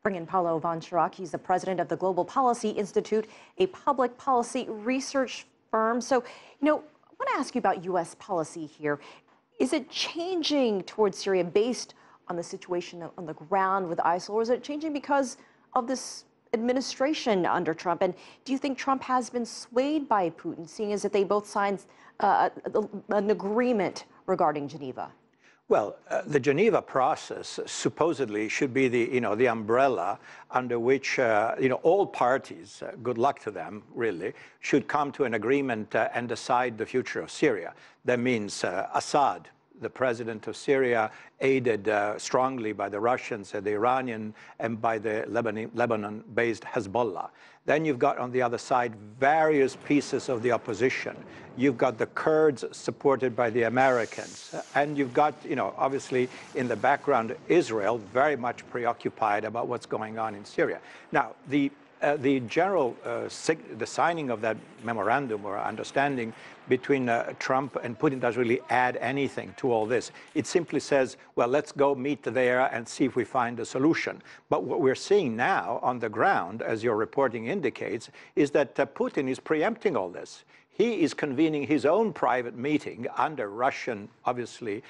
Bring in Paolo Von Schirach. He's the president of the Global Policy Institute, a public policy research firm. So, I want to ask you about U.S. policy here. Is it changing towards Syria based on the situation on the ground with ISIL, or is it changing because of this administration under Trump? And do you think Trump has been swayed by Putin, seeing as that they both signed an agreement regarding Geneva? Well, the Geneva process supposedly should be the umbrella under which all parties, good luck to them, really, should come to an agreement and decide the future of Syria. That means Assad, the president of Syria, aided strongly by the Russians, the Iranian, and by the Lebanon-based Hezbollah. Then you've got on the other side various pieces of the opposition. You've got the Kurds supported by the Americans. And you've got, obviously in the background, Israel very much preoccupied about what's going on in Syria. Now, the signing of that memorandum or understanding between Trump and Putin doesn't really add anything to all this. It simply says, well, let's go meet there and see if we find a solution. But what we're seeing now on the ground, as your reporting indicates, is that Putin is preempting all this. He is convening his own private meeting under Russian, obviously,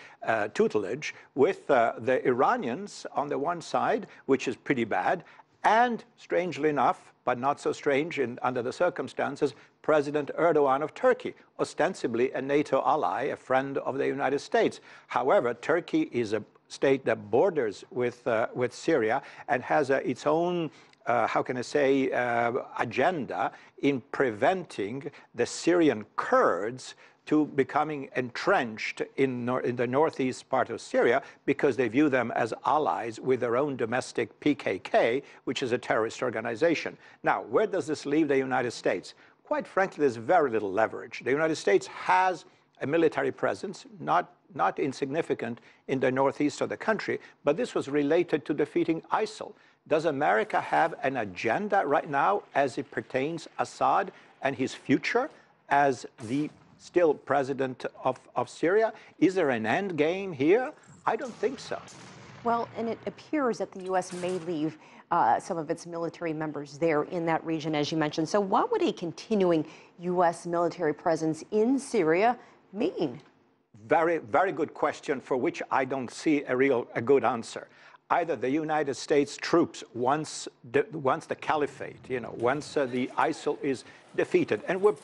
tutelage with the Iranians on the one side, which is pretty bad, and strangely enough, but not so strange under the circumstances, President Erdogan of Turkey, ostensibly a NATO ally, a friend of the United States. However, Turkey is a state that borders with Syria and has its own, how can I say, agenda in preventing the Syrian Kurds to becoming entrenched in the northeast part of Syria because they view them as allies with their own domestic PKK, which is a terrorist organization. Now, where does this leave the United States? Quite frankly, there's very little leverage. The United States has a military presence, not insignificant in the northeast of the country, but this was related to defeating ISIL. Does America have an agenda right now as it pertains Assad and his future as the still president of Syria? Is there an end game here? I don't think so. Well, and it appears that the U.S. may leave some of its military members there in that region, as you mentioned. So what would a continuing U.S. military presence in Syria mean? Very, very good question for which I don't see a good answer. Either the United States troops, once the caliphate, once the ISIL is defeated, and we're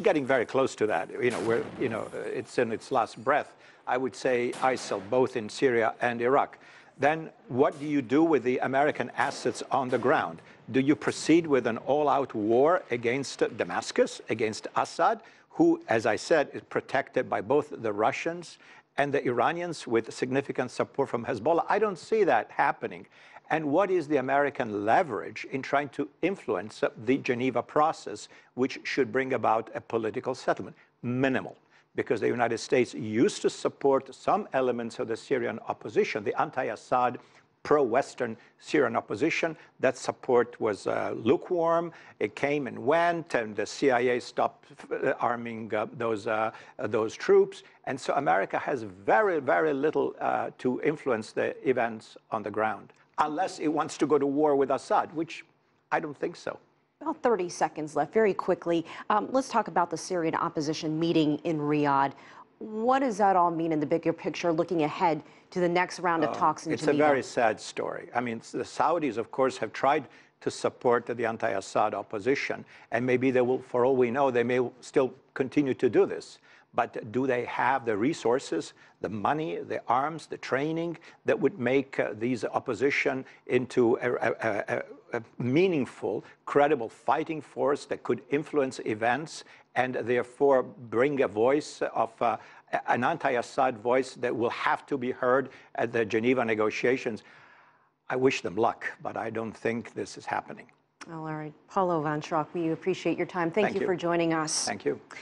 getting very close to that. It's in its last breath, I would say, ISIL, both in Syria and Iraq. Then what do you do with the American assets on the ground? Do you proceed with an all-out war against Damascus, against Assad, who, as I said, is protected by both the Russians and the Iranians with significant support from Hezbollah? I don't see that happening. And what is the American leverage in trying to influence the Geneva process, which should bring about a political settlement? Minimal, because the United States used to support some elements of the Syrian opposition, the anti-Assad, pro-Western Syrian opposition. That support was lukewarm. It came and went, and the CIA stopped arming those troops. And so America has very, very little to influence the events on the ground, unless it wants to go to war with Assad, which I don't think so. About 30 seconds left, very quickly. Let's talk about the Syrian opposition meeting in Riyadh. What does that all mean in the bigger picture, looking ahead to the next round of talks in Geneva? It's a very sad story. I mean, the Saudis, of course, have tried to support the anti-Assad opposition, and maybe they will, for all we know, they may still continue to do this. But do they have the resources, the money, the arms, the training that would make these opposition into a meaningful, credible fighting force that could influence events and therefore bring a voice of an anti-Assad voice that will have to be heard at the Geneva negotiations? I wish them luck, but I don't think this is happening. All right. Paolo Von Schirach, we appreciate your time. Thank you for joining us. Thank you.